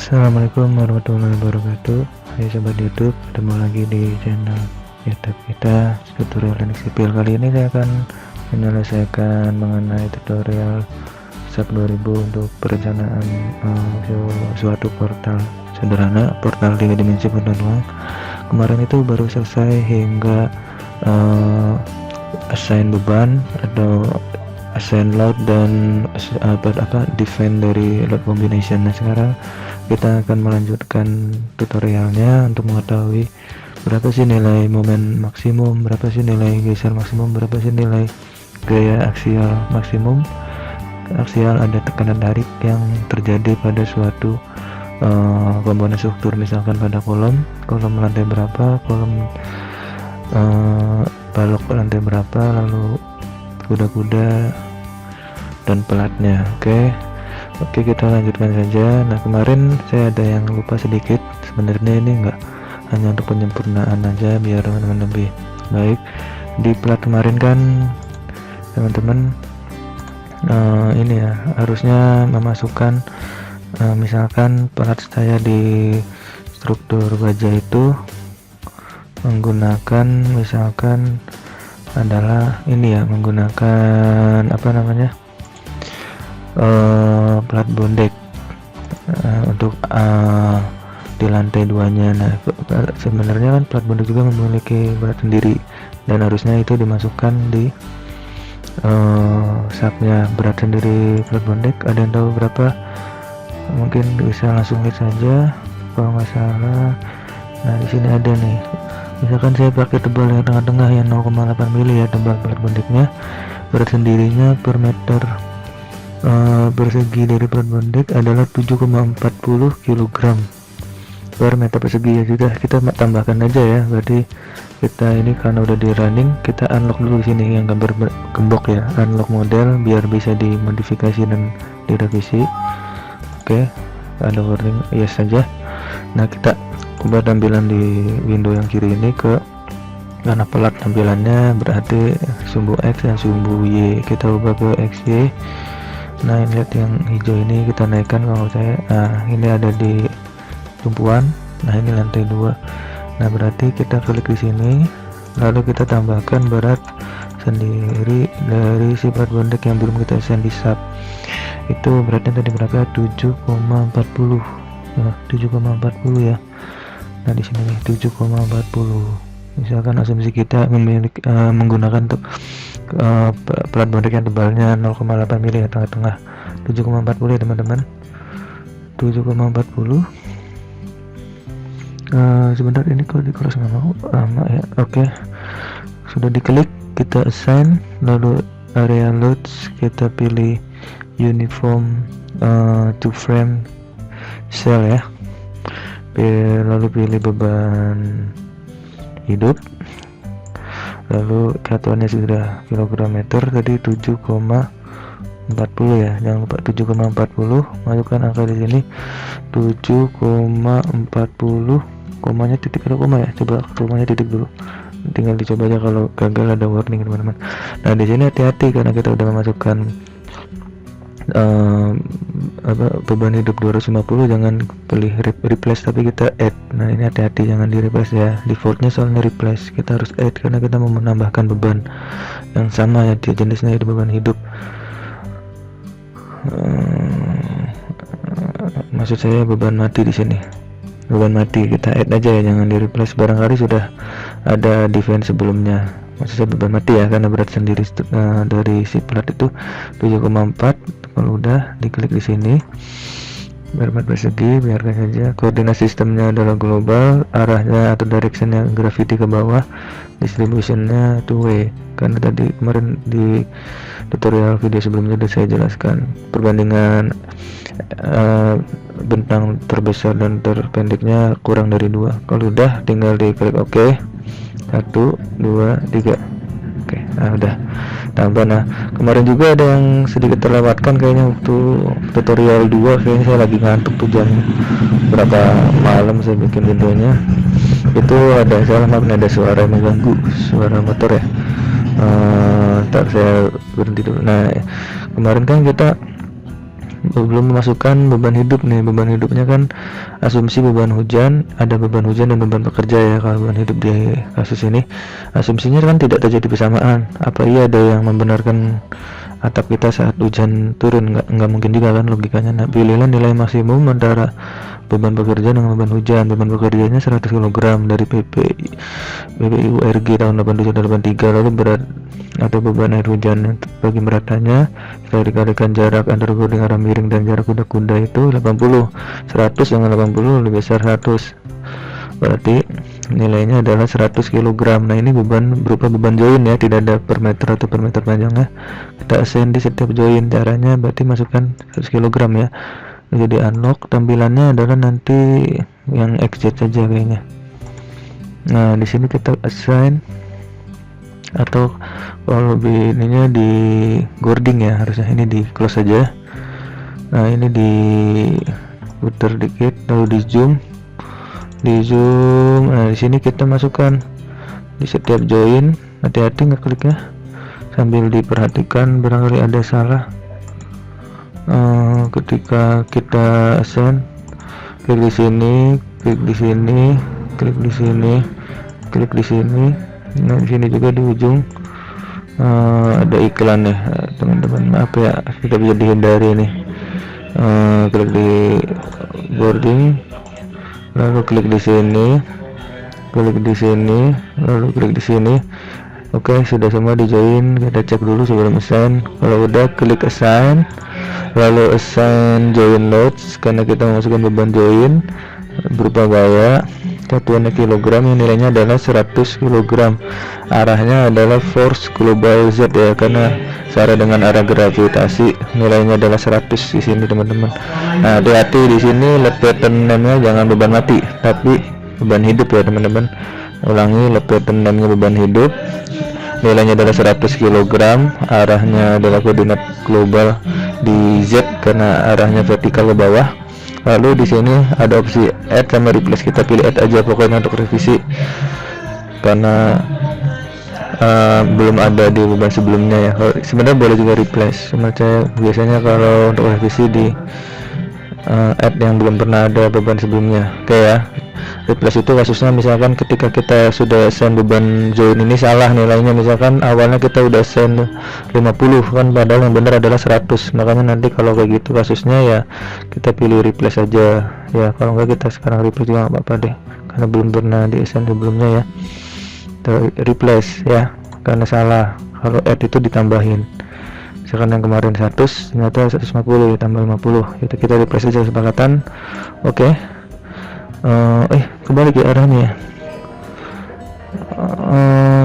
Assalamualaikum warahmatullahi wabarakatuh. Hai sobat YouTube, ketemu lagi di channel YouTube kita, tutorial Linux sipil. Kali ini saya akan menyelesaikan mengenai tutorial SAP 2000 untuk perencanaan suatu portal sederhana, portal 3 dimensi benda doang. Kemarin itu baru selesai hingga assign beban atau assign load dan define dari load combination. Nah, sekarang kita akan melanjutkan tutorialnya untuk mengetahui berapa sih nilai momen maksimum, berapa sih nilai geser maksimum, berapa sih nilai gaya aksial maksimum. Aksial ada tekanan tarik yang terjadi pada suatu komponen struktur, misalkan pada kolom lantai berapa, kolom balok lantai berapa, lalu kuda-kuda dan pelatnya. Oke, kita lanjutkan saja. Nah, kemarin saya ada yang lupa sedikit. Sebenarnya ini enggak hanya untuk penyempurnaan aja biar teman-teman lebih baik. Di plat kemarin kan teman-teman ini ya harusnya memasukkan misalkan plat saya di struktur baja itu menggunakan misalkan adalah ini ya, menggunakan plat bondek untuk di lantai 2-nya. Nah, sebenarnya kan plat bondek juga memiliki berat sendiri dan harusnya itu dimasukkan di SAP-nya. Berat sendiri plat bondek, ada yang tahu berapa? Mungkin bisa langsung lihat saja kalau nggak salah. Nah, di sini ada nih, misalkan saya pakai tebal yang tengah-tengah yang 0,8 mili ya, tebal plat bondeknya. Berat sendirinya per meter persegi dari plat bondek adalah 7,40 kg per meter persegi. Ya sudah, kita tambahkan aja ya. Berarti kita ini karena udah di running, kita unlock dulu di sini yang gambar gembok ya, unlock model biar bisa dimodifikasi dan direvisi. Oke, ada warning yes saja. Nah, kita ubah tampilan di window yang kiri ini karena pelat tampilannya berarti sumbu X dan sumbu Y, kita ubah ke XY. Nah, ini lihat yang hijau ini kita naikkan kalau saya. Nah, ini ada di tumpuan. Nah, ini lantai 2. Nah, berarti kita klik di sini, lalu kita tambahkan berat sendiri dari si plat bondek yang belum kita assign di SAP. Itu beratnya tadi berapa? 7,40. Nah, 7,40 ya. Nah, di sini nih 7,40. Misalkan asumsi kita menggunakan untuk plat bondek yang tebalnya 0,8 mili ya, tengah-tengah 7,40 ya teman-teman. 7,40. Sebentar, ini kalau di cross nggak mau lama ya. Oke, sudah diklik, kita assign, lalu area loads kita pilih uniform to frame cell ya, lalu pilih beban hidup, lalu satuannya sudah kilogram-meter tadi 7,40 ya, jangan lupa 7,40. masukkan angka di sini 7,40, komanya titik atau koma ya, coba komanya titik dulu, tinggal dicoba aja, kalau gagal ada warning teman-teman. Nah, di sini hati-hati karena kita udah memasukkan beban hidup 250, jangan pilih replace tapi kita add. Nah, ini hati-hati, jangan di replace ya, defaultnya soalnya replace, kita harus add karena kita mau menambahkan beban yang sama ya, jenisnya itu beban hidup. Maksud saya beban mati di sini, beban mati kita add aja ya, jangan di replace. Barangkali sudah ada define sebelumnya, maksud saya beban mati ya, karena berat sendiri dari si plat itu 7,4. Kalau udah diklik di sini bermat persegi, biarkan saja. Koordinat sistemnya adalah global, arahnya atau directionnya gravity ke bawah, distributionnya two way, karena tadi kemarin di tutorial video sebelumnya sudah saya jelaskan perbandingan bentang terbesar dan terpendeknya kurang dari 2. Kalau udah tinggal diklik OK, 1, 2, 3. Oke, nah udah tambah. Nah, kemarin juga ada yang sedikit terlewatkan kayaknya waktu tutorial 2, kayaknya saya lagi ngantuk tuh, jam berapa malam saya bikin videonya. Itu ada ada suara yang mengganggu, suara motor ya. Ntar saya berhenti dulu. Nah, kemarin kan kita belum memasukkan beban hidup nih. Beban hidupnya kan asumsi beban hujan, ada beban hujan dan beban pekerja ya. Kalau beban hidup di kasus ini asumsinya kan tidak terjadi bersamaan. Apa iya ada yang membenarkan atap kita saat hujan turun? Nggak mungkin juga kan logikanya. Nah, pilihlah nilai maksimum antara beban pekerja dengan beban hujan. Beban pekerjanya 100 kg dari PPIURG tahun 87-83. Lalu berat atau beban air hujan bagi meratannya setelah dikalikan jarak antara boarding arah miring dan jarak kuda-kuda itu 80. 100 dengan 80 lebih besar 100, berarti nilainya adalah 100 kg. Nah, ini beban berupa beban join ya, tidak ada per meter atau per meter panjangnya. Kita assign di setiap join. Caranya berarti masukkan 100 kg ya. Jadi unlock tampilannya adalah nanti yang XZ saja kayaknya. Nah, di sini kita assign, atau kalau lebih ininya di boarding ya, harusnya ini di close saja. Nah, ini di putar dikit lalu di zoom. Nah, di sini kita masukkan di setiap join. Hati-hati ngekliknya sambil diperhatikan barangkali ada salah. Ketika kita assign, klik di sini, klik di sini, klik di sini, klik di sini. Nah, di sini juga di ujung ada iklan ya, teman-teman. Maaf ya, kita bisa dihindari nih. Klik di boarding, lalu klik di sini, klik di sini, lalu klik di sini. Oke, sudah semua di join. Kita cek dulu sebelum assign. Kalau udah, klik assign, lalu assign join loads, karena kita memasukkan beban join berupa gaya. Satuannya kilogram, yang nilainya adalah 100 kg. Arahnya adalah force global Z ya, karena searah dengan arah gravitasi. Nilainya adalah 100 di sini, teman-teman. Nah, hati-hati di sini let pattern name-nya jangan beban mati, tapi beban hidup ya, teman-teman. Ulangi, let pattern name-nya beban hidup. Nilainya adalah 100 kg. Arahnya adalah koordinat global di Z karena arahnya vertikal ke bawah. Lalu di sini ada opsi add sama replace. Kita pilih add aja pokoknya untuk revisi, karena belum ada di beban sebelumnya ya. Sebenarnya boleh juga replace, cuma saya biasanya kalau untuk revisi di add yang belum pernah ada beban sebelumnya. Oke ya. Replace itu kasusnya misalkan ketika kita sudah send beban join ini salah nilainya, misalkan awalnya kita udah send 50 kan, padahal yang benar adalah 100. Makanya nanti kalau kayak gitu kasusnya ya kita pilih replace aja ya. Kalau enggak kita sekarang replace juga nggak apa-apa deh, karena belum pernah di send sebelumnya ya. Replace ya, karena salah. Kalau add itu ditambahin, misalkan yang kemarin 100 ternyata 150 ditambah 50, itu kita replace aja, kesepakatan. Oke. Kembali ke arahnya ya.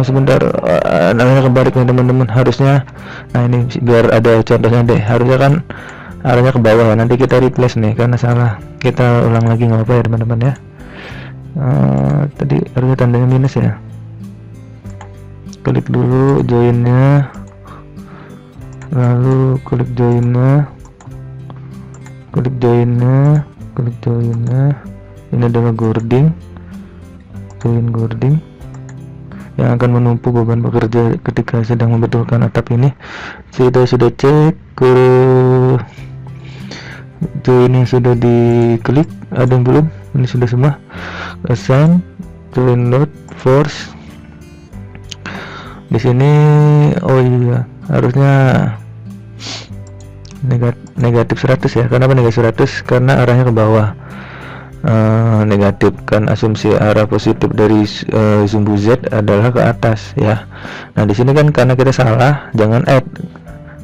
Sebentar, namanya kebalik nih teman-teman, harusnya. Nah, ini biar ada contohnya deh, harusnya kan arahnya ke bawah ya. Nanti kita replace nih karena salah, kita ulang lagi nggak apa ya teman-teman ya. Tadi harusnya tandanya minus ya. Klik dulu joinnya, lalu klik joinnya, klik joinnya, klik joinnya. Ini adalah join boarding yang akan menumpuk beban pekerja ketika sedang membetulkan atap ini. Kita sudah cek ke join yang sudah diklik, ada yang belum? Ini sudah semua. Assign, join load, force. Di sini oh iya, harusnya negatif 100 ya. Kenapa negatif 100? Karena arahnya ke bawah. Negatif kan asumsi arah positif dari sumbu Z adalah ke atas ya. Nah, di sini kan karena kita salah, jangan add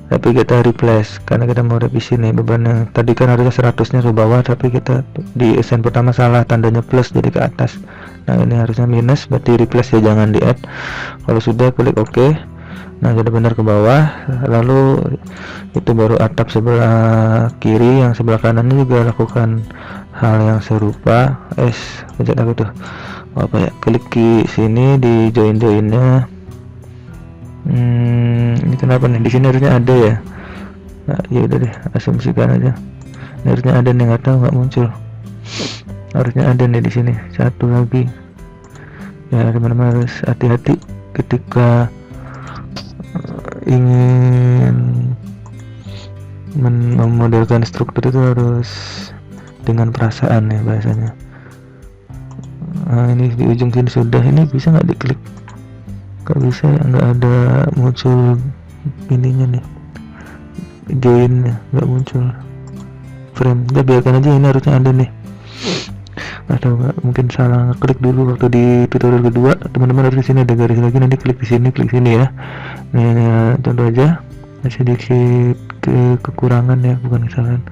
tapi kita replace, karena kita mau revisi nih beban yang tadi kan harusnya 100-nya ke bawah, tapi kita di assign pertama salah, tandanya plus jadi ke atas. Nah, ini harusnya minus, berarti replace ya, jangan di add. Kalau sudah klik OK. Nah, jadi benar ke bawah, lalu itu baru atap sebelah kiri, yang sebelah kanannya juga lakukan hal yang serupa. Pencet aku tuh apa ya, klik di sini di joinnya. Ini kenapa nih, di sini harusnya ada ya. Nah, ya udah deh, asumsikan aja ini harusnya ada nih, nggak tahu nggak muncul. Harusnya ada nih di sini. Satu lagi ya, teman-teman harus hati-hati ketika ingin memodel menstabilkan struktur itu harus dengan perasaan ya bahasanya. Nah ini di ujung sini sudah, ini bisa nggak diklik? Nggak bisa ya, nggak ada muncul ininya nih, joinnya nggak muncul frame. Udah biarkan aja, ini harusnya ada nih. Atau nggak, mungkin salah klik dulu waktu di tutorial kedua. Teman-teman harus di sini ada garis lagi, nanti klik di sini, klik sini ya. Nah contoh aja, masih sedikit kekurangan ya, bukan kesalahan.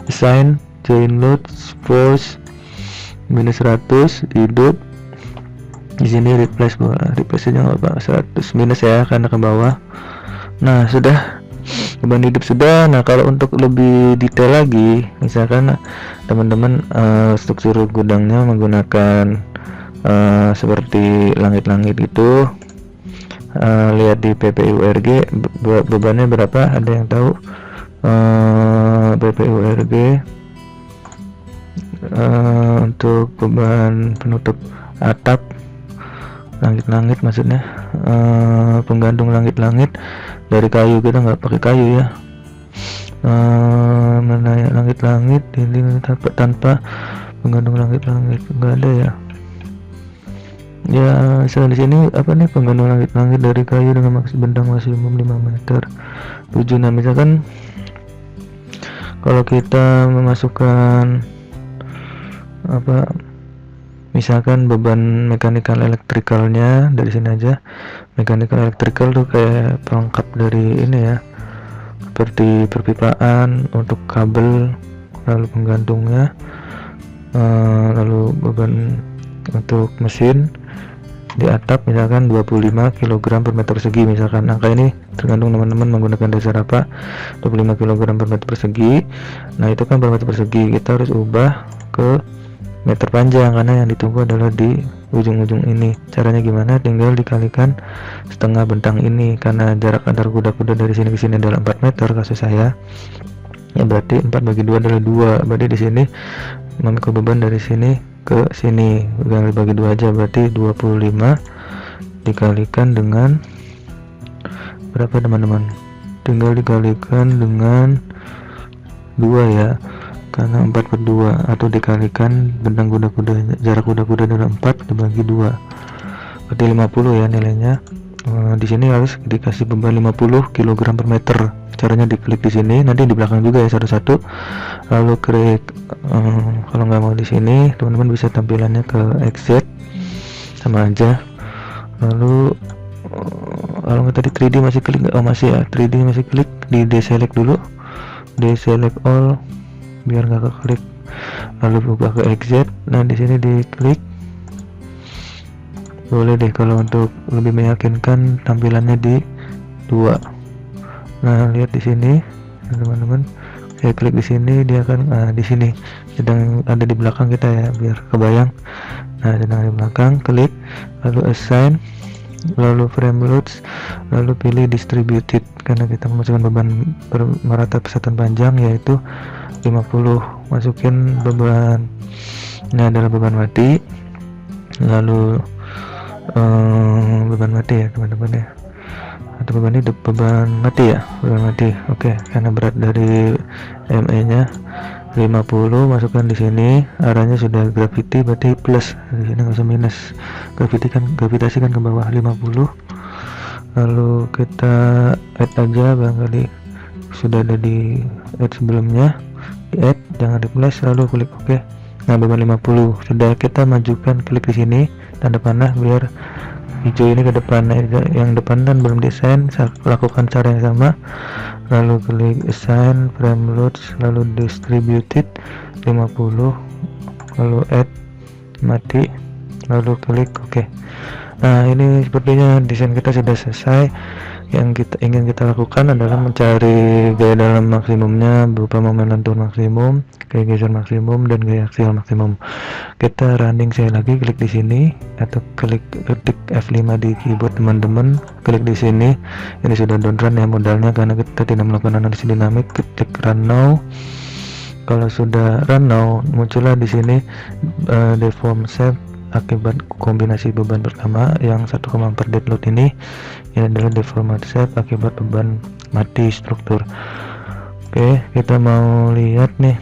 Assign, join load, force minus 100, hidup. Di sini replace aja nggak apa, 100 minus ya karena ke bawah. Nah sudah, beban hidup sudah. Nah kalau untuk lebih detail lagi, misalkan teman-teman struktur gudangnya menggunakan seperti langit-langit itu, lihat di PPURG bebannya berapa, ada yang tahu? PPURG untuk beban penutup atap langit-langit, maksudnya penggantung langit-langit dari kayu, kita nggak pakai kayu ya. Mana langit-langit ini tanpa penggantung langit-langit, nggak ada ya. Ya misalnya di sini apa nih, penggantung langit-langit dari kayu dengan bentang maksimum 5 meter 7. Nah misalkan kalau kita memasukkan apa, misalkan beban mechanical elektrikalnya dari sini aja. Mechanical elektrikal tuh kayak pelengkap dari ini ya, seperti perpipaan untuk kabel, lalu penggantungnya, lalu beban untuk mesin di atap misalkan 25 kg per meter persegi. Misalkan angka ini tergantung teman-teman menggunakan dasar apa, 25 kg per meter persegi. Nah itu kan per meter persegi, kita harus ubah ke meter panjang karena yang ditunggu adalah di ujung-ujung ini. Caranya gimana? Tinggal dikalikan setengah bentang ini, karena jarak antar kuda-kuda dari sini ke sini adalah 4 meter kasus saya ya, berarti 4 bagi 2 adalah 2. Berarti di sini memikul beban dari sini ke sini, tinggal bagi 2 aja, berarti 25 dikalikan dengan berapa teman-teman? Tinggal dikalikan dengan 2 ya, karena 4 per 2, atau dikalikan bentang kuda-kuda, jarak kuda-kuda adalah 4 dibagi 2, berarti 50 ya nilainya. Di sini harus dikasih beban 50 kg per meter. Caranya diklik di sini, nanti di belakang juga ya satu-satu, lalu klik kalau nggak mau di sini teman-teman bisa tampilannya ke XZ sama aja. Lalu kalau nggak tadi 3D masih klik, masih ya 3D masih klik, di deselect dulu, deselect all biar nggak keklik, lalu buka ke XZ. Nah di sini diklik, boleh deh kalau untuk lebih meyakinkan tampilannya di 2. Nah lihat di sini teman-teman, saya klik di sini, dia akan di sini sedang ada di belakang kita ya, biar kebayang. Nah sedang di belakang, klik, lalu assign, lalu frame loads, lalu pilih distributed karena kita memasukkan beban merata persatuan panjang yaitu 50. Masukin beban, ini adalah beban mati, lalu beban mati ya teman-teman ya, atau beban hidup, beban mati ya, beban mati. Oke, karena berat dari ME nya 50, masukkan di sini, arahnya sudah gravity berarti plus, di sini nggak usah minus, gravitasi kan ke bawah 50. Lalu kita add aja, barangkali sudah ada di add sebelumnya, di add, jangan di plus, lalu klik OK. Nah beban 50 sudah, kita majukan, klik di sini tanda panah biar hijau ini ke depan. Yang depan kan belum desain, saya lakukan cara yang sama, lalu klik assign, frame loads, lalu distributed 50, lalu add, mati, lalu klik OK. Nah ini sepertinya desain kita sudah selesai. Yang kita ingin kita lakukan adalah mencari gaya dalam maksimumnya berupa momen lentur maksimum, gaya geser maksimum, dan gaya aksial maksimum. Kita running sekali lagi, klik di sini atau klik ketik F5 di keyboard teman-teman, klik di sini. Ini sudah down run ya modalnya karena kita tidak melakukan analisis dinamik. Ketik run now. Kalau sudah run now, muncullah di sini deform shape akibat kombinasi beban pertama yang 1,4 dead load ini adalah deformation shape akibat beban mati struktur. Oke, kita mau lihat nih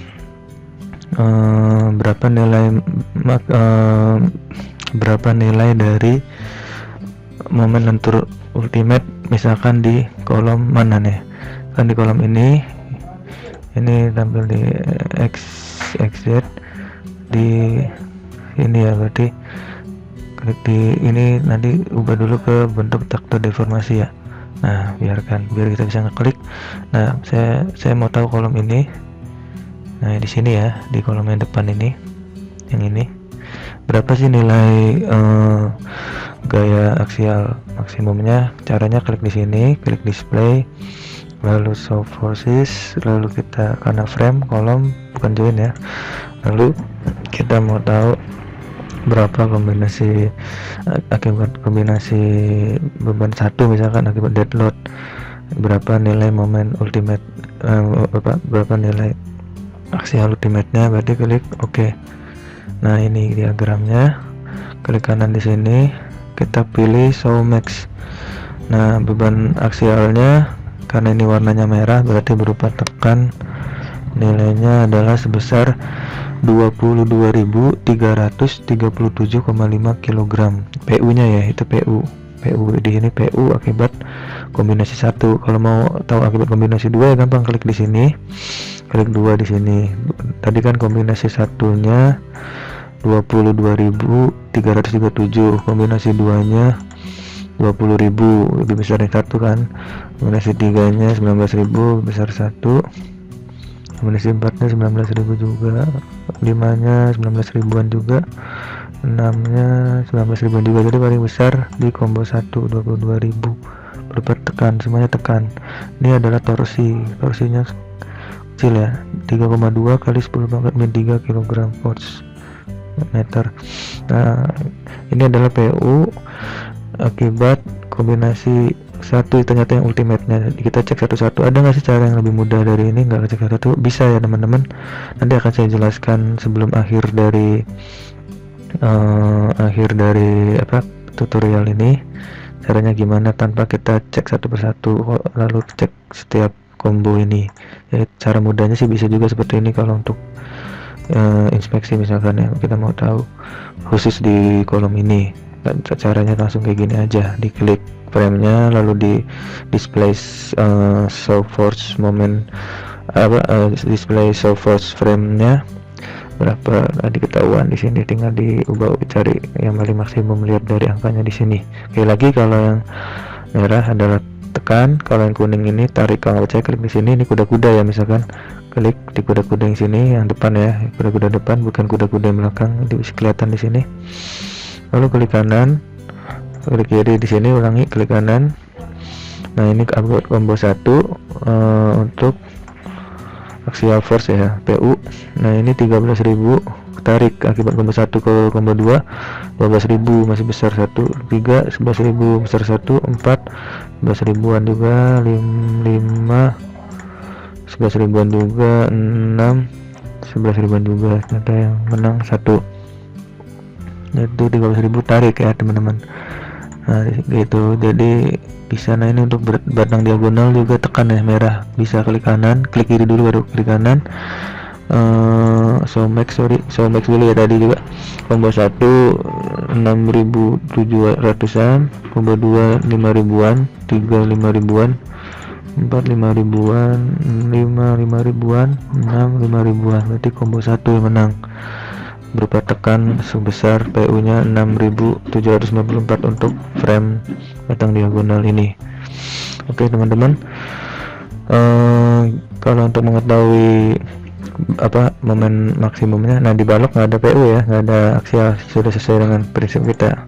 berapa nilai dari momen lentur ultimate, misalkan di kolom mana nih, kan di kolom ini tampil di XZ di ini ya, berarti klik di ini, nanti ubah dulu ke bentuk takto deformasi ya. Nah, biar kita bisa ngeklik. Nah, saya mau tahu kolom ini. Nah, di sini ya, di kolom yang depan ini, yang ini berapa sih nilai gaya aksial maksimumnya. Caranya klik di sini, klik display, lalu show forces, lalu kita karena frame kolom bukan join ya, lalu kita mau tahu berapa kombinasi akibat kombinasi beban satu, misalkan akibat dead load, berapa nilai momen ultimate, berapa nilai aksial ultimate-nya, berarti klik OK. Nah, ini diagramnya, klik kanan di sini, kita pilih show max. Nah, beban aksialnya karena ini warnanya merah berarti berupa tekan, nilainya adalah sebesar 22.337,5 kg. PU nya ya, itu PU di sini, PU akibat kombinasi 1. Kalau mau tahu akibat kombinasi 2 ya gampang, klik di sini, klik 2 di sini. Tadi kan kombinasi satunya 22.337, kombinasi 2 nya 20.000, lebih besar dari 1 kan. Kombinasi 3 nya 19.000, besar 1. Kombinasi 4 nya 19.000 juga, 5 nya 19.000-an juga, 6 nya 19.000-an juga. Jadi paling besar di combo 1 22.000 berupa tekan, semuanya tekan. Ini adalah torsinya kecil ya, 3,2 kali 10 pangkat min 3 kg force meter. Nah, ini adalah PU akibat kombinasi 1, ternyata yang ultimate-nya. Kita cek satu-satu, ada nggak sih cara yang lebih mudah dari ini? Nggak cek satu, bisa ya teman-teman, nanti akan saya jelaskan sebelum akhir dari tutorial ini, caranya gimana tanpa kita cek satu persatu lalu cek setiap combo ini. Jadi cara mudahnya sih bisa juga seperti ini kalau untuk inspeksi misalkan ya, kita mau tahu khusus di kolom ini. Dan caranya langsung kayak gini aja, diklik frame-nya, lalu di display show force moment, display show force frame-nya berapa tadi ketahuan di sini, tinggal diubah, cari yang paling maksimum, lihat dari angkanya di sini. Oke, lagi kalau yang merah adalah tekan, kalau yang kuning ini tarik. Kalau saya klik di sini, ini kuda-kuda ya, misalkan klik di kuda-kuda yang sini, yang depan ya, kuda-kuda depan, bukan kuda-kuda yang belakang, itu bisa kelihatan di sini. Lalu klik kanan, klik kiri di sini, ulangi, klik kanan. Nah, ini combo 1 untuk axial force ya, PU. Nah, ini 13.000 tarik akibat combo 1 ke combo 2, 12.000, masih besar 1, 3, 11.000, besar 1, 4, 11.000-an juga, 5, 11.000-an juga, 6, 11.000-an juga. Ternyata yang menang 1, yaitu 13.000 tarik ya teman-teman. Nah, gitu. Jadi bisa. Nah, ini untuk batang diagonal juga tekan ya, merah, bisa klik kanan, klik kiri dulu baru klik kanan. Show max dulu ya, tadi juga combo 1 6.700-an, combo 2 5.000-an, 3 5.000-an, 4 5.000-an, 5 5.000-an, 6 5.000-an. Berarti combo 1 yang menang berupa tekan sebesar PU nya 6.754 untuk frame batang diagonal ini. Oke teman-teman, kalau untuk mengetahui momen maksimumnya, nah di balok nggak ada PU ya, nggak ada aksial, sudah sesuai dengan prinsip kita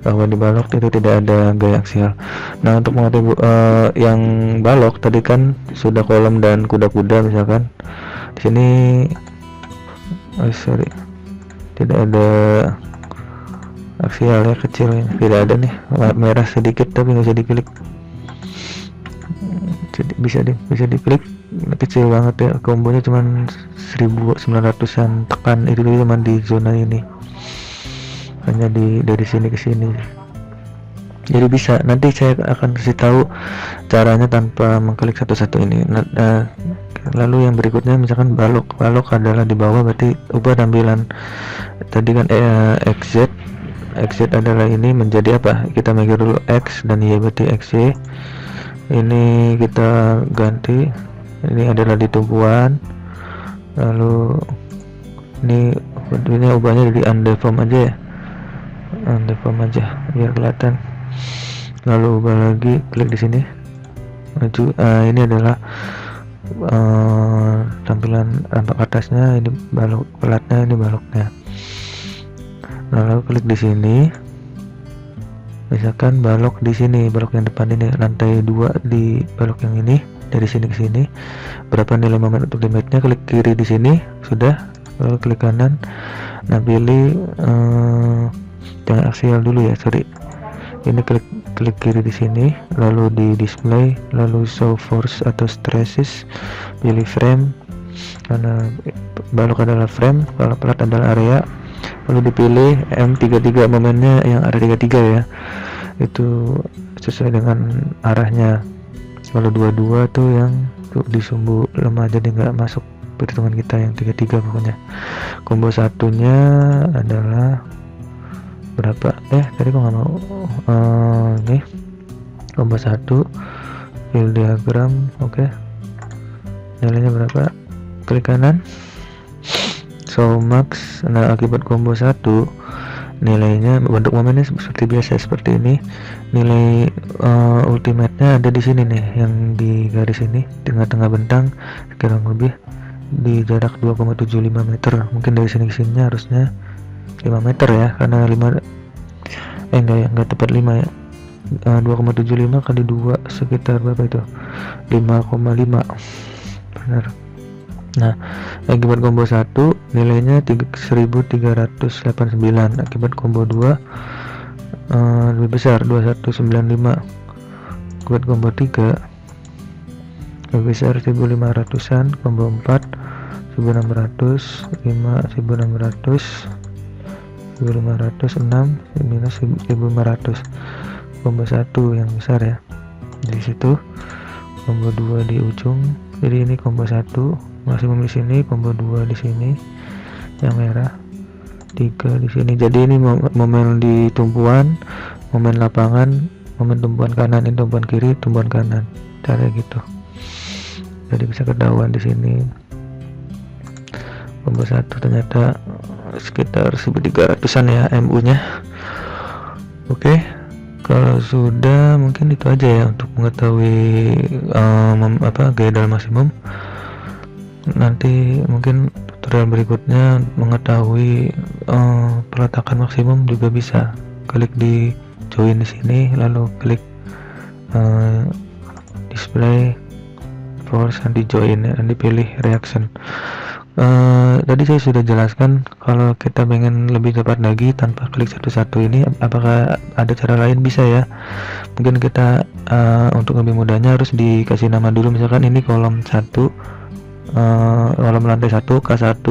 bahwa di balok itu tidak ada gaya aksial. Nah, untuk mengetahui yang balok tadi kan sudah kolom dan kuda-kuda, misalkan di sini tidak ada aksial ya, kecil ya, tidak ada nih, merah sedikit tapi nggak bisa diklik. Jadi bisa diklik, kecil banget ya, kombonya cuman 1.900-an tekan, itu cuma di zona ini, hanya dari sini ke sini. Jadi bisa, nanti saya akan kasih tahu caranya tanpa mengklik satu-satu ini. Nah, Lalu yang berikutnya misalkan balok adalah di bawah, berarti ubah tampilan tadi kan exit adalah ini menjadi apa, kita mikir dulu X dan Y, berarti XY. Ini kita ganti, ini adalah di tumpuan, lalu ini ubahnya jadi undeform aja ya, undeform aja biar kelihatan. Lalu ubah lagi, klik di sini maju. Ini adalah tampilan tampak atasnya, ini balok pelatnya, ini baloknya. Lalu klik di sini, misalkan balok di sini, balok yang depan ini lantai 2 di balok yang ini, dari sini ke sini berapa nilai momen untuk limitnya, klik kiri di sini sudah, lalu klik kanan. Nah pilih jangan aksial dulu ya, sorry, ini klik kiri di sini, lalu di display, lalu show force atau stresses, pilih frame karena balok adalah frame, kalau pelat adalah area, lalu dipilih M33 momennya yang area 33 ya, itu sesuai dengan arahnya. Kalau 22 tuh yang tuh di sumbu lemah, jadi nggak masuk perhitungan kita yang 33 pokoknya. Combo satunya adalah berapa, tadi kok nggak mau, nih combo 1 fill diagram, oke. Nilainya berapa, klik kanan show max. Nah akibat combo 1 nilainya bentuk momennya seperti biasa, seperti ini. Nilai ultimate-nya ada di sini nih, yang di garis ini tengah-tengah bentang, kurang lebih di jarak 2,75 meter. Mungkin dari sini ke sini harusnya 5 meter ya, karena 5 enggak tepat 5 ya, 2,75 kali 2 sekitar berapa itu, 5,5 benar. Nah akibat combo 1 nilainya 1389, akibat combo 2 lebih besar 2195, akibat combo 3 lebih besar 1500-an, combo 4 1600, 5 1600, 1506 minus 1500, combo 1 yang besar ya di situ, combo 2 di ujung. Jadi ini combo 1 maksimum di sini, combo 2 di sini yang merah, 3 di sini. Jadi ini momen di tumpuan, momen lapangan, momen tumpuan kanan, ini tumpuan kiri, tumpuan kanan, cara gitu. Jadi bisa ketahuan di sini. Combo 1 ternyata sekitar 1300-an ya MU nya. Oke, kalau sudah mungkin itu aja ya untuk mengetahui gaya dalam maksimum. Nanti mungkin tutorial berikutnya mengetahui peletakan maksimum juga bisa. Klik di join di sini, lalu klik display force nanti join ya, nanti pilih reaction. Tadi saya sudah jelaskan kalau kita pengen lebih cepat lagi tanpa klik satu-satu ini, apakah ada cara lain? Bisa ya, mungkin kita untuk lebih mudahnya harus dikasih nama dulu, misalkan ini kolom 1, kolom lantai 1 K1,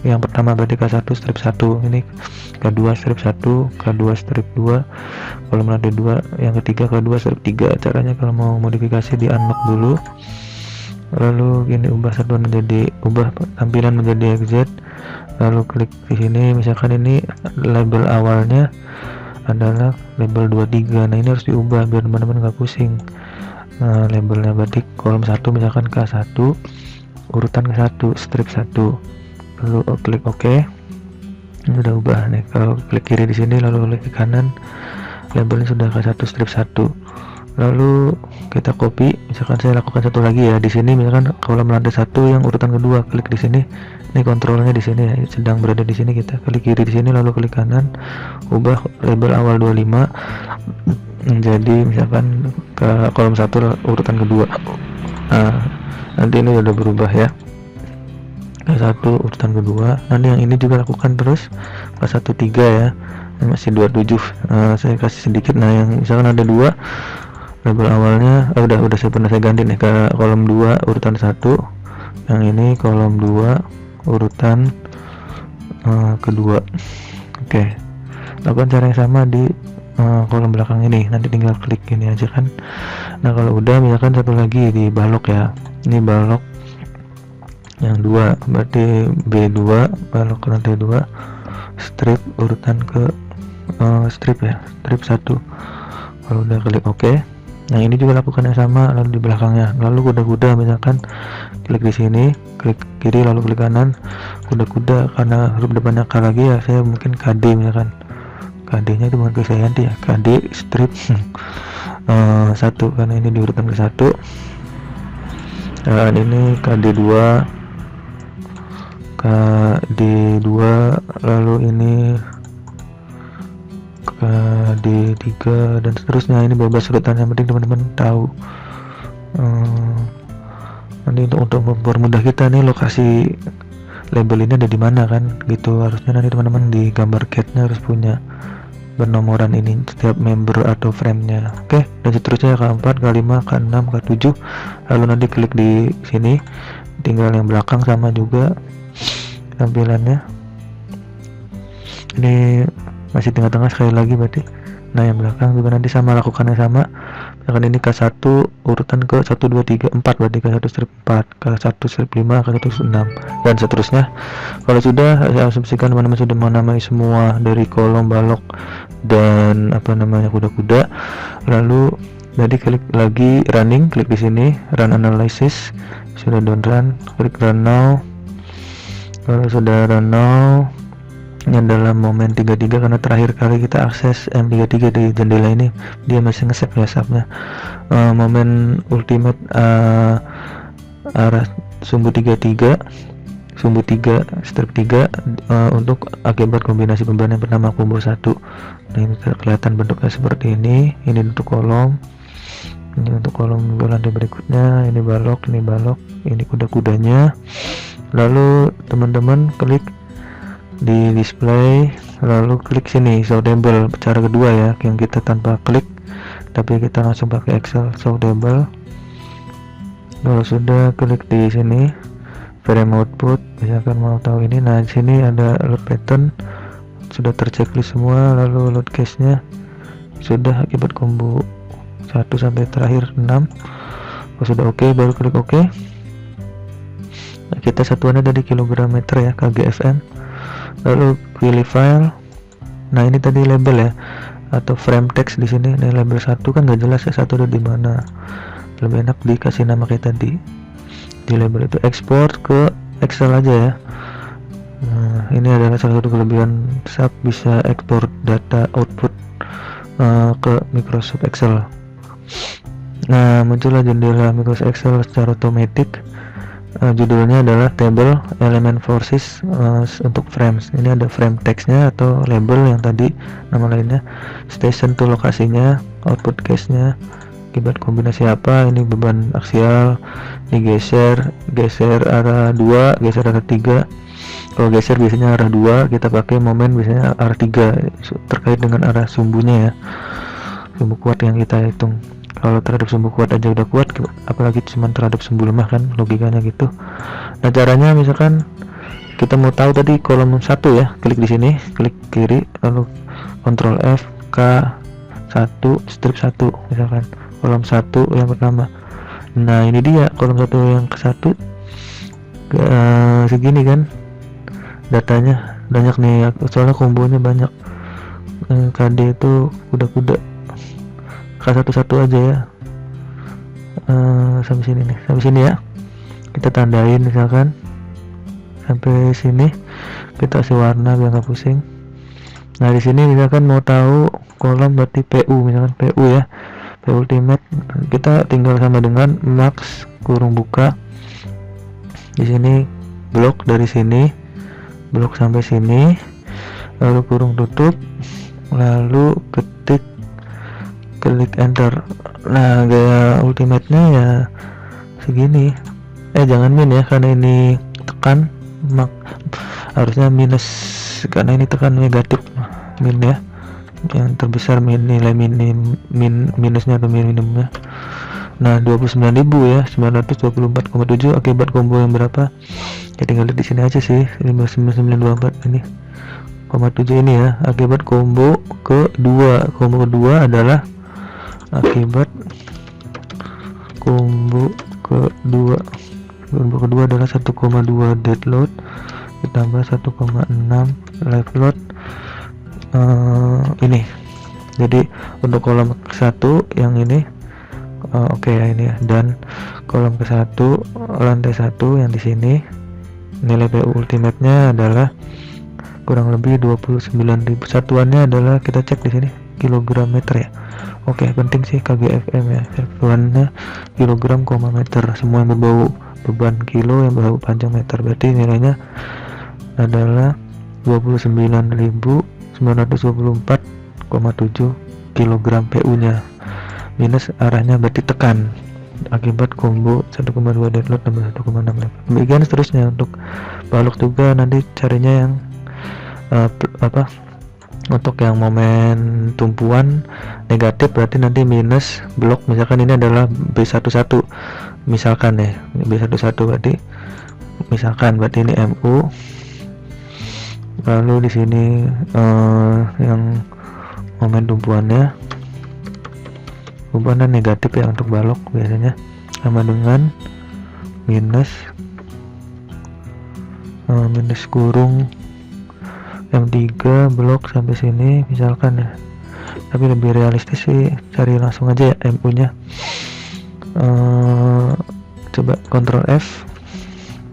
yang pertama berarti K1 strip 1, ini K2 strip 1, K2 strip 2, kolom lantai 2 yang ketiga K2 strip 3. Caranya kalau mau modifikasi di unlock dulu, lalu gini, ubah satuan menjadi, ubah tampilan menjadi exit, lalu klik di sini, misalkan ini label awalnya adalah label 23. Nah ini harus diubah biar teman-teman nggak pusing. Labelnya berarti kolom 1 misalkan K1 urutan ke-1 strip 1, lalu klik OK. Ini sudah ubah nih. Kalau klik kiri di sini lalu klik ke kanan, labelnya sudah K1 strip 1. Lalu kita copy, misalkan saya lakukan satu lagi ya di sini, misalkan kolom lantai 1 yang urutan kedua, klik di sini. Ini kontrolnya di sini ya, sedang berada di sini, kita klik kiri di sini lalu klik kanan, ubah label awal 25 menjadi misalkan ke kolom 1 urutan kedua. Nah, nanti ini udah berubah ya, K1 urutan kedua. Nanti yang ini juga lakukan terus, K1 3 ya, ini masih 27. Saya kasih sedikit. Nah yang misalkan ada 2 label awalnya, udah saya ganti nih ke kolom 2 urutan 1, yang ini kolom 2 urutan kedua. Oke, lakukan cara yang sama di kolom belakang ini, nanti tinggal klik ini aja kan. Nah kalau udah, misalkan satu lagi di balok ya, ini balok yang 2 berarti B2 balok ke lantai 2 strip urutan ke strip ya, strip 1. Kalau udah klik OK. Nah ini juga lakukan yang sama lalu di belakangnya. Lalu kuda-kuda misalkan klik di sini, klik kiri lalu klik kanan, kuda-kuda karena huruf depannya K lagi ya, saya mungkin KD misalkan. KD nya itu bukan Krisdayanti ya, KD strip 1 karena ini diurutan ke 1. Dan ini KD2 KD2 lalu ini KD3 dan seterusnya. Ini bebas urutan, yang penting teman-teman tahu. Nanti untuk mempermudah kita nih lokasi label ini ada di mana kan gitu, harusnya nanti teman-teman di gambar cat-nya harus punya penomoran ini setiap member atau frame-nya. Oke, dan seterusnya K4, K5, K6, K7. Lalu nanti klik di sini, tinggal yang belakang sama juga tampilannya. Ini masih tengah-tengah sekali lagi berarti. Nah yang belakang juga nanti sama, lakukannya sama. Misalkan ini K1 urutan ke 1 2 3 4 berarti K1 strip 4, K1 strip 5, K1 strip 6 dan seterusnya. Kalau sudah, saya asumsikan teman-teman sudah menamai semua dari kolom, balok dan apa namanya kuda-kuda. Lalu jadi klik lagi running, klik di sini run analysis. Sudah done run, klik run now. Kalau sudah run now, ini adalah momen 33 karena terakhir kali kita akses M33 di jendela ini dia masih nge-save ya subnya. Momen ultimate arah sumbu 33 sumbu 3 strip 3 untuk akibat kombinasi pembahanan pertama combo 1. Nah ini kelihatan bentuknya seperti ini. Ini untuk kolom, ini untuk kolom lantai berikutnya, ini balok, ini kuda-kudanya. Lalu teman-teman klik di display, lalu klik sini show table cara kedua ya, yang kita tanpa klik tapi kita langsung pakai Excel show table. Kalau sudah klik di sini frame output, misalkan mau tahu ini. Nah di sini ada load pattern sudah terchecklist semua, lalu load case nya sudah akibat combo 1 sampai terakhir 6. Kalau sudah oke, baru klik OK. Nah, kita satuannya dari kilogram meter ya, KGFM. Lalu pilih file. Nah ini tadi label ya atau frame text di sini. Ini label 1 kan nggak jelas ya, 1 ada di mana. Lebih enak dikasih nama kayak tadi di label itu. Export ke Excel aja ya. Nah ini adalah salah satu kelebihan SAP, bisa ekspor data output ke Microsoft Excel. Nah muncullah jendela Microsoft Excel secara otomatis. Judulnya adalah table element forces untuk frames. Ini ada frame textnya atau label yang tadi nama lainnya, station to lokasinya, output case nya, akibat kombinasi apa, ini beban aksial, ini geser arah 2, geser arah 3. Kalau geser biasanya arah 2, kita pakai momen biasanya arah 3 terkait dengan arah sumbunya ya, sumbu kuat yang kita hitung. Kalau terhadap sumbu kuat aja udah kuat, apalagi cuma terhadap sumbu lemah kan, logikanya gitu. Nah caranya misalkan kita mau tahu tadi kolom 1 ya, klik di sini, klik kiri, lalu Ctrl F K1 strip 1 misalkan kolom 1 yang pertama. Nah ini dia kolom 1 yang ke 1 segini kan datanya, banyak nih soalnya kombonya banyak. KD itu kuda-kuda, K11 aja ya, sampai sini nih, sampai sini ya kita tandain misalkan sampai sini, kita kasih warna biar nggak pusing. Nah di sini misalkan mau tahu kolom berarti PU, misalkan PU ya, PU ultimate, kita tinggal sama dengan max kurung buka di sini, blok dari sini, blok sampai sini, lalu kurung tutup, lalu ketik, klik enter. Nah gaya ultimate-nya ya segini. Jangan min ya, karena ini tekan, harusnya minus karena ini tekan negatif, min ya, yang terbesar nilai minusnya atau minimumnya. Nah 29.000 ya, 924,7 akibat combo yang berapa ya, tinggal lihat di sini aja sih, 59924 ini 0,7 ini ya, akibat combo kedua. Combo kedua adalah akibat combo kedua. kelompok kedua adalah 1,2 dead load ditambah 1,6 live load. Ini jadi untuk kolom ke-1 yang ini oke ya ini ya, dan kolom ke-1 lantai 1 yang di sini nilai PU ultimate nya adalah kurang lebih 29.000. Satuannya adalah kita cek di sini kilogram meter ya. Oke, penting sih KGFM ya, satuannya kilogram koma meter, semua yang berbau beban kilo yang berbau panjang meter, berarti nilainya adalah 29.924,7 kilogram PU nya minus arahnya berarti tekan akibat combo 1,2 dead load tambah 1,6 live. Demikian seterusnya untuk balok juga nanti carinya yang untuk yang momen tumpuan negatif berarti nanti minus blok, misalkan ini adalah B11 misalkan ya, B11 berarti misalkan berarti ini MU, lalu di sini yang momen tumpuannya negatif ya untuk balok biasanya sama dengan minus kurung M3 blok sampai sini misalkan ya, tapi lebih realistis sih cari langsung aja ya MU nya. Coba Ctrl F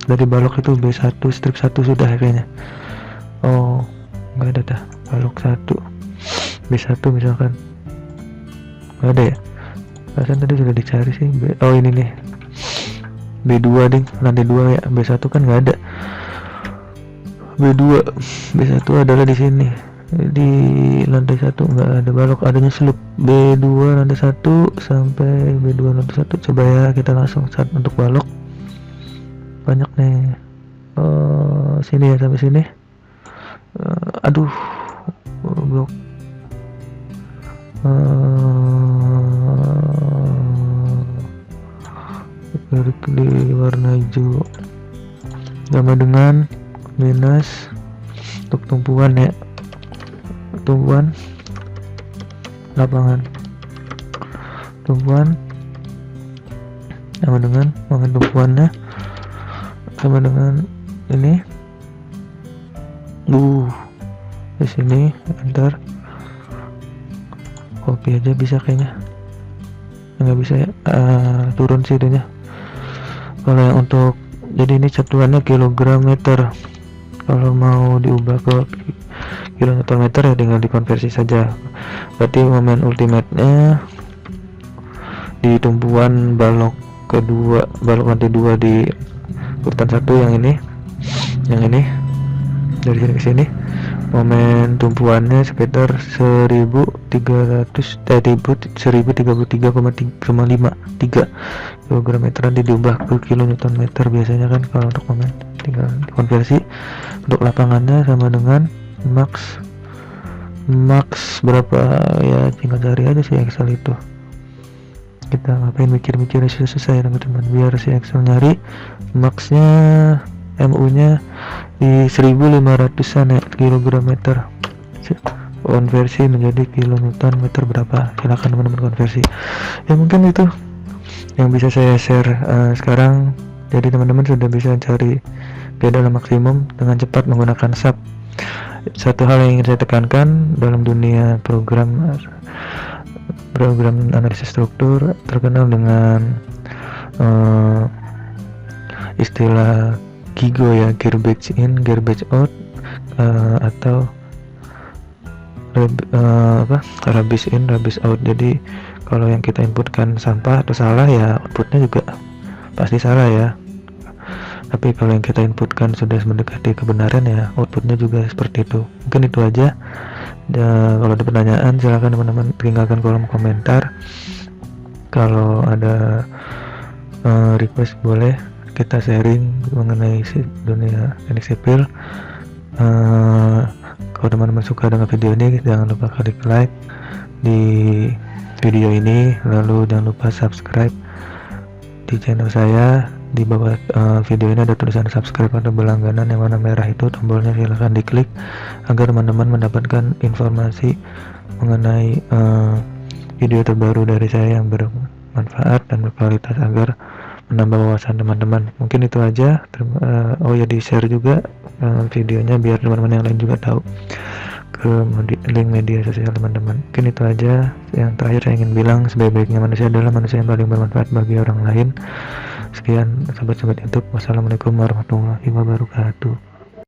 dari balok itu B1 strip 1 sudah kayaknya. Oh nggak ada dah balok 1 B1 misalkan nggak ada ya, perasaan tadi sudah dicari sih. Oh ini nih B2 ding, lantai 2 ya, B1 kan nggak ada. B1 adalah di sini di lantai 1 nggak ada balok, adanya slope. B2 lantai 1 sampai B2 lantai 1, coba ya kita langsung saat untuk balok banyak nih. Sini ya sampai sini. Aduh blok di warna hijau sama dengan minus untuk tumpuan ya, tumpuan lapangan, tumpuan sama dengan momen tumpuannya sama dengan ini di sini. Enter copy aja bisa kayaknya, nggak bisa ya, turun sih itunya. Kalau yang untuk jadi ini satuannya kilogram meter, kalau mau diubah ke kilometer meter ya tinggal dikonversi saja. Berarti momen ultimate nya di tumpuan balok kedua, balok lantai 2 di urutan 1 yang ini dari sini ke sini, momen tumpuannya sekitar 1033,53 kilogram meter, nanti diubah ke kilonewton meter biasanya kan kalau untuk momen, tinggal dikonversi. Untuk lapangannya sama dengan max berapa ya, tinggal cari aja si Excel itu. Kita ngapain mikir-mikirnya susah-susah ya teman-teman, biar si Excel nyari maxnya MU nya di 1500an ya kilogram meter, konversi menjadi kilonewton meter berapa, silakan teman-teman konversi ya. Mungkin itu yang bisa saya share sekarang. Jadi teman-teman sudah bisa cari pedal maksimum dengan cepat menggunakan SAP. Satu hal yang ingin saya tekankan dalam dunia program analisis struktur terkenal dengan istilah GIGO ya, garbage in, garbage out, atau rubbish in, rubbish out. Jadi kalau yang kita inputkan sampah atau salah ya outputnya juga pasti salah ya. Tapi kalau yang kita inputkan sudah mendekati kebenaran ya outputnya juga seperti itu. Mungkin itu aja. Kalau ada pertanyaan silakan teman-teman tinggalkan kolom komentar. Kalau ada request boleh kita sharing mengenai dunia teknik sipil. Kalau teman-teman suka dengan video ini jangan lupa klik like di video ini, lalu jangan lupa subscribe di channel saya. Di bawah video ini ada tulisan subscribe atau berlangganan yang warna merah itu, tombolnya silahkan diklik agar teman-teman mendapatkan informasi mengenai video terbaru dari saya yang bermanfaat dan berkualitas, agar menambah wawasan teman-teman. Mungkin itu aja. Oh ya, di share juga videonya biar teman-teman yang lain juga tahu ke link media sosial teman-teman. Mungkin itu aja. Yang terakhir saya ingin bilang, sebaik-baiknya manusia adalah manusia yang paling bermanfaat bagi orang lain. Sekian sahabat-sahabat YouTube. Wassalamualaikum warahmatullahi wabarakatuh.